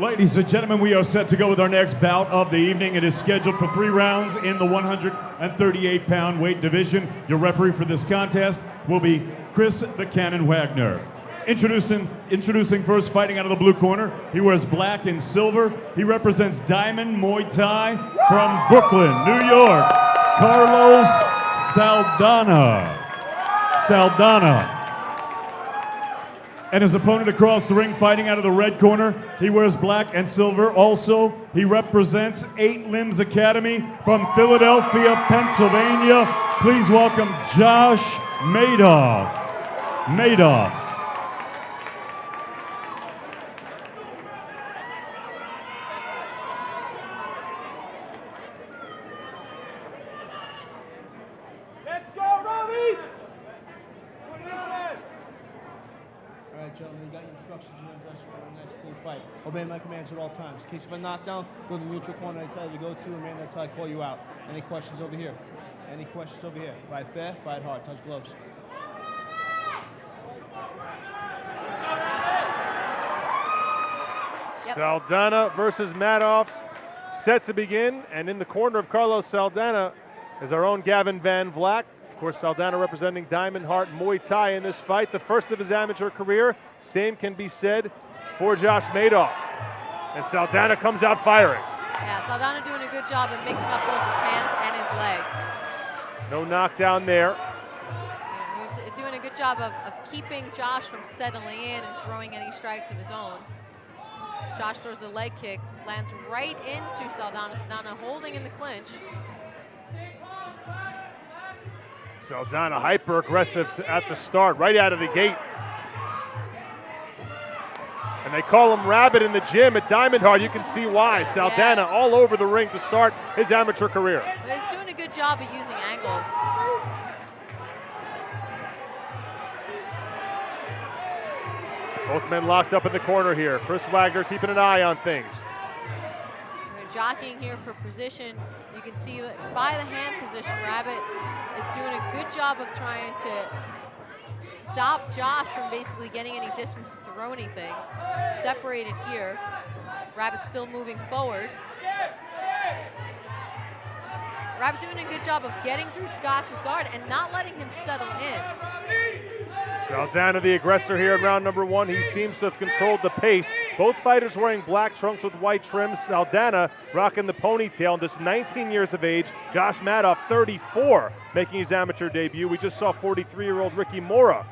Ladies and gentlemen, we are set to go with our next bout of the evening. It is scheduled for 3 rounds in the 138-pound weight division. Your referee for this contest will be Chris the Cannon Wagner. Introducing first, fighting out of the blue corner. He wears black and silver. He represents Diamond Muay Thai from Brooklyn, New York, Carlos Saldana. And his opponent across the ring, fighting out of the red corner, he wears black and silver. Also, he represents 8 Limbs Academy from Philadelphia, Pennsylvania. Please welcome Josh Madoff. All right, gentlemen, you got your instructions and for the next clean fight. Obey my commands at all times. In case of a knockdown, go to the neutral corner I tell you to go to, remain there until I call you out. Any questions over here? Any questions over here? Fight fair, fight hard, touch gloves. Yep. Saldana versus Madoff, set to begin, and in the corner of Carlos Saldana is our own Gavin Van Vleck. Of course, Saldana representing Diamond Heart Muay Thai in this fight, the first of his amateur career. Same can be said for Josh Madoff. And Saldana comes out firing. Yeah, Saldana doing a good job of mixing up both his hands and his legs. No knockdown there. Yeah, he was doing a good job of keeping Josh from settling in and throwing any strikes of his own. Josh throws the leg kick, lands right into Saldana. Saldana holding in the clinch. Saldana hyper aggressive at the start, right out of the gate. And they call him Rabbit in the gym at Diamond Heart. You can see why. Saldana all over the ring to start his amateur career. But he's doing a good job of using angles. Both men locked up in the corner here. Chris Wagner keeping an eye on things. They're jockeying here for position. You can see by the hand position, Rabbit is doing a good job of trying to stop Josh from basically getting any distance to throw anything. Separated here. Rabbit still moving forward. Rabbit doing a good job of getting through Josh's guard and not letting him settle in. Saldana, the aggressor here in round number 1. He seems to have controlled the pace. Both fighters wearing black trunks with white trims. Saldana rocking the ponytail, just 19 years of age. Josh Madoff, 34, making his amateur debut. We just saw 43-year-old Ricky Mora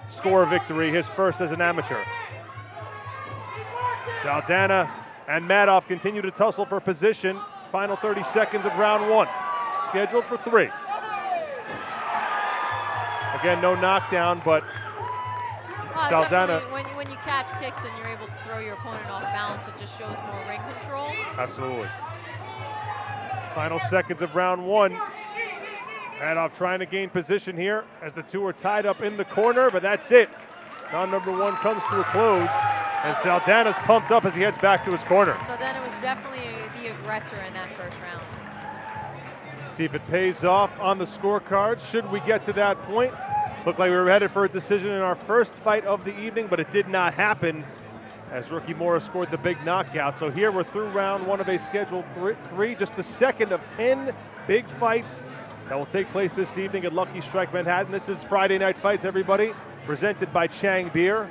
score a victory, his first as an amateur. Saldana and Madoff continue to tussle for position. Final 30 seconds of round 1. Scheduled for 3. Again, no knockdown, but Saldana. When you catch kicks and you're able to throw your opponent off balance, it just shows more ring control. Absolutely. Final seconds of round 1. Madoff trying to gain position here as the two are tied up in the corner, but that's it. Round number 1 comes to a close, and Saldana's pumped up as he heads back to his corner. Saldana was definitely the aggressor in that first round. See if it pays off on the scorecards. Should we get to that point? Looked like we were headed for a decision in our first fight of the evening, but it did not happen as Ricky Mora scored the big knockout. So here we're through round 1 of a scheduled 3, just the second of 10 big fights that will take place this evening at Lucky Strike Manhattan. This is Friday Night Fights, everybody, presented by Chang Beer,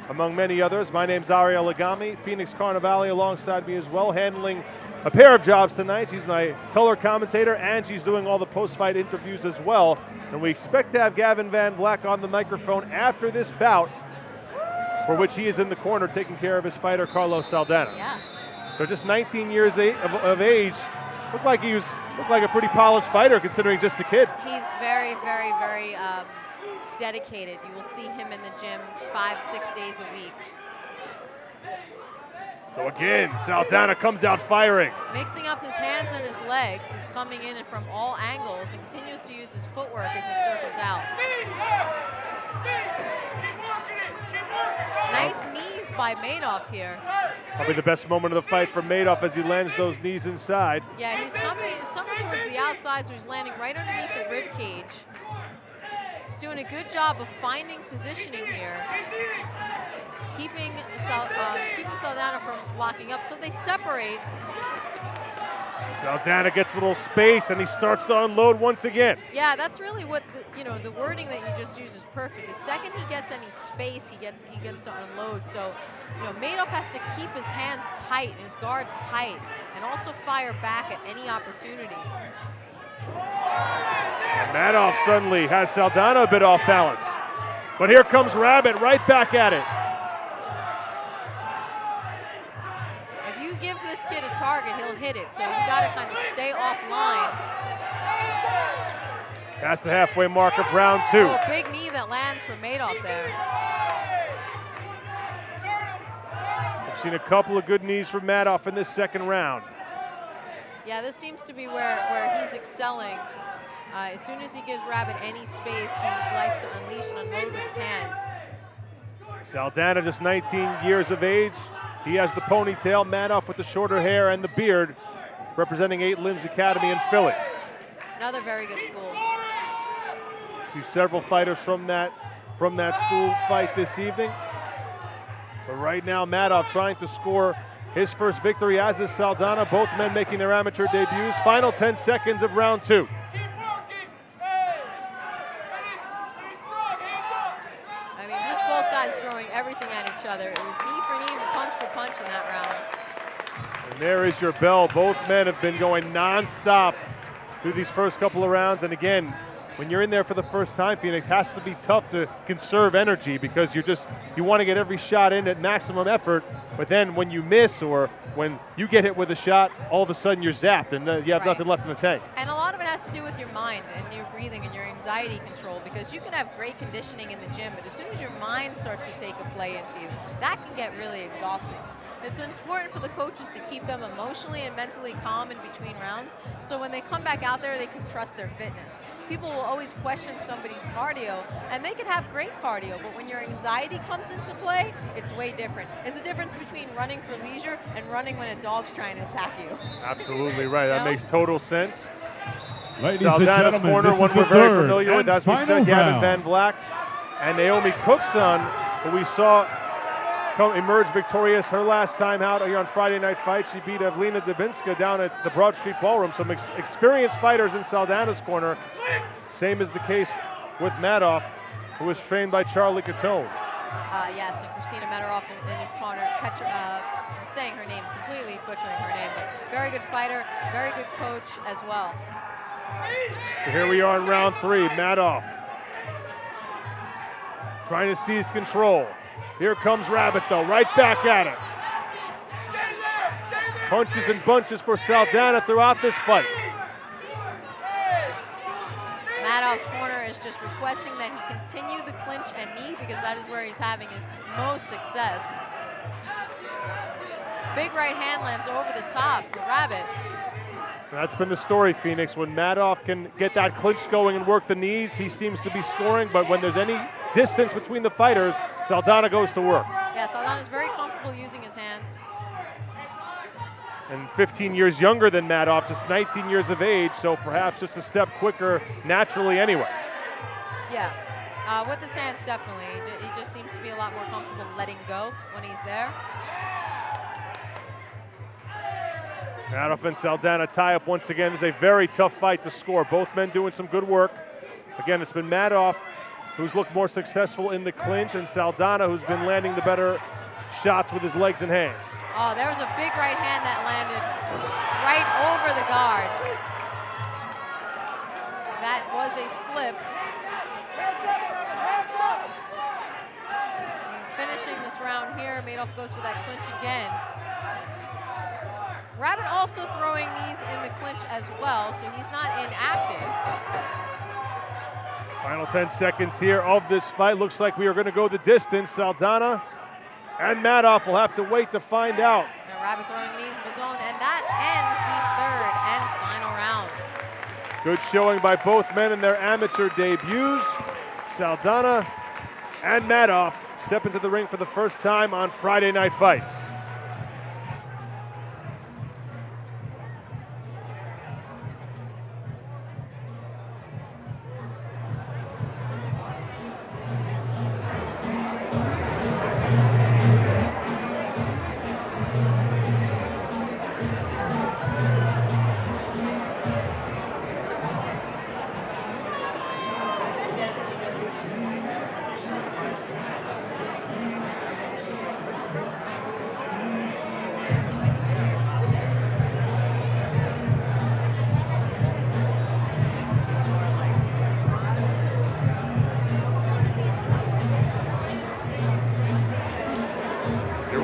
among many others. My name's Ariel Agami, Phoenix Carnivale alongside me as well, handling a pair of jobs tonight. She's my color commentator, and she's doing all the post-fight interviews as well. And we expect to have Gavin Van Vleck on the microphone after this bout, for which he is in the corner taking care of his fighter, Carlos Saldana. Yeah. So just 19 years of age. Looked like a pretty polished fighter considering just a kid. He's very, very, very dedicated. You will see him in the gym 5-6 days a week. So again, Saldana comes out firing. Mixing up his hands and his legs. He's coming in from all angles and continues to use his footwork as he circles out. Nice knees by Madoff here. Probably the best moment of the fight for Madoff as he lands those knees inside. Yeah, he's coming towards the outside, so he's landing right underneath the rib cage. He's doing a good job of finding positioning here, keeping Saldana from locking up, so they separate. Saldana gets a little space, and he starts to unload once again. Yeah, that's really what the wording that you just used is perfect. The second he gets any space, he gets to unload. So, Madoff has to keep his hands tight and his guards tight, and also fire back at any opportunity. And Madoff suddenly has Saldana a bit off balance, but here comes Rabbit right back at it. Give this kid a target, he'll hit it. So you've got to kind of stay offline. Past the halfway mark of round 2. Oh, big knee that lands for Madoff there. I've seen a couple of good knees from Madoff in this second round. Yeah, this seems to be where he's excelling. As soon as he gives Rabbit any space, he likes to unleash and unload with his hands. Saldana, just 19 years of age. He has the ponytail, Madoff with the shorter hair and the beard, representing 8 Limbs Academy in Philly. Another very good school. See several fighters from that school fight this evening. But right now, Madoff trying to score his first victory, as is Saldana, both men making their amateur debuts. Final 10 seconds of round 2. Both guys throwing everything at each other. It was knee for knee, punch for punch in that round. And there is your bell. Both men have been going non-stop through these first couple of rounds. And again, when you're in there for the first time, Phoenix, has to be tough to conserve energy, because you want to get every shot in at maximum effort. But then when you miss, or when you get hit with a shot, all of a sudden you're zapped and you have nothing left in the tank. And a lot of it has to do with your mind and your breathing and your anxiety control, because you can have great conditioning in the gym, but as soon as your mind starts to take a play into you, that can get really exhausting. It's important for the coaches to keep them emotionally and mentally calm in between rounds, so when they come back out there, they can trust their fitness. People will always question somebody's cardio, and they can have great cardio, but when your anxiety comes into play, it's way different. It's a difference between running for leisure and running when a dog's trying to attack you. Absolutely right. That makes total sense. Ladies Saldana's and gentlemen, corner, this one is we're the very third familiar with, and as we final said, Gavin round. Van Black and Naomi Cookson, who we saw emerge victorious her last time out here on Friday Night Fights. She beat Evlina Dubinska down at the Broad Street Ballroom. Some experienced fighters in Saldana's corner. Same is the case with Madoff, who was trained by Charlie Catone. Yes, and Christina Madoff in his corner. I'm saying her name completely, butchering her name, but very good fighter, very good coach as well. So here we are in round 3. Madoff trying to seize control. Here comes Rabbit, though, right back at it. Punches and bunches for Saldana throughout this fight. Madoff's corner is just requesting that he continue the clinch and knee, because that is where he's having his most success. Big right hand lands over the top for Rabbit. That's been the story, Phoenix. When Madoff can get that clinch going and work the knees, he seems to be scoring, but when there's any distance between the fighters, Saldana goes to work. Yeah, Saldana's very comfortable using his hands. And 15 years younger than Madoff, just 19 years of age, so perhaps just a step quicker naturally anyway. Yeah, with his hands, definitely. He just seems to be a lot more comfortable letting go when he's there. Madoff and Saldana tie up once again. This is a very tough fight to score. Both men doing some good work. Again, it's been Madoff who's looked more successful in the clinch, and Saldana who's been landing the better shots with his legs and hands. Oh, there was a big right hand that landed right over the guard. That was a slip. Finishing this round here, Madoff goes for that clinch again. Rabbit also throwing these in the clinch as well, so he's not inactive. Final 10 seconds here of this fight. Looks like we are going to go the distance. Saldana and Madoff will have to wait to find out. Now Rabbit throwing knees of his own, and that ends the third and final round. Good showing by both men in their amateur debuts. Saldana and Madoff step into the ring for the first time on Friday Night Fights.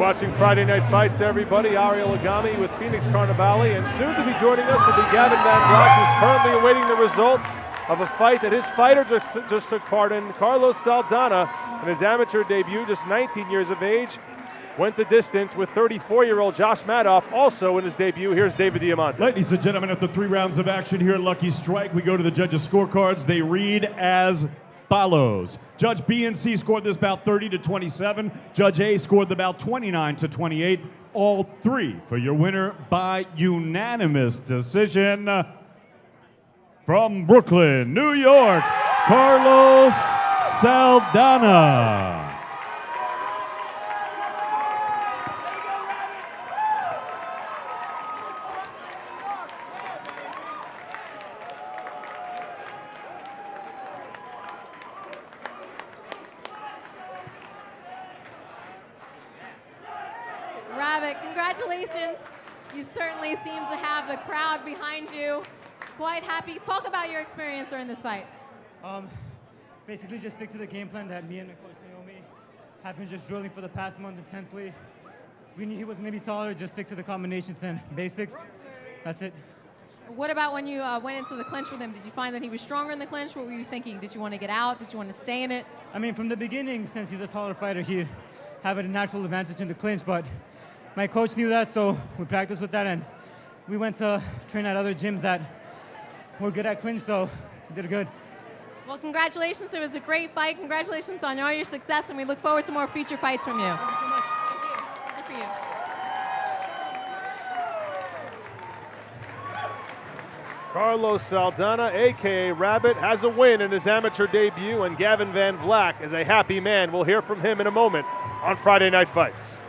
watching Friday Night Fights, everybody. Ariel Agami with Phoenix Carnivale, and soon to be joining us will be Gavin Van Black, who's currently awaiting the results of a fight that his fighter just took part in. Carlos Saldana, in his amateur debut, just 19 years of age, went the distance with 34-year-old Josh Madoff, also in his debut. Here's David Diamante. Ladies and gentlemen, after 3 rounds of action here at Lucky Strike, we go to the judges' scorecards. They read as follows. Judge B and C scored this bout 30-27. Judge A scored the bout 29-28. All 3 for your winner by unanimous decision. From Brooklyn, New York, Carlos Saldana. Rabbit, congratulations. You certainly seem to have the crowd behind you. Quite happy. Talk about your experience during this fight. Basically just stick to the game plan that me and Coach Naomi have been just drilling for the past month intensely. We knew he was going to be taller, just stick to the combinations and basics. That's it. What about when you went into the clinch with him? Did you find that he was stronger in the clinch? What were you thinking? Did you want to get out? Did you want to stay in it? I mean, from the beginning, since he's a taller fighter, he'd have a natural advantage in the clinch, but my coach knew that, so we practiced with that, and we went to train at other gyms that were good at clinch, so we did good. Well, congratulations. It was a great fight. Congratulations on all your success, and we look forward to more future fights from you. Thank you so much. Thank you. Good for you. Carlos Saldana, a.k.a. Rabbit, has a win in his amateur debut, and Gavin Van Vlack is a happy man. We'll hear from him in a moment on Friday Night Fights.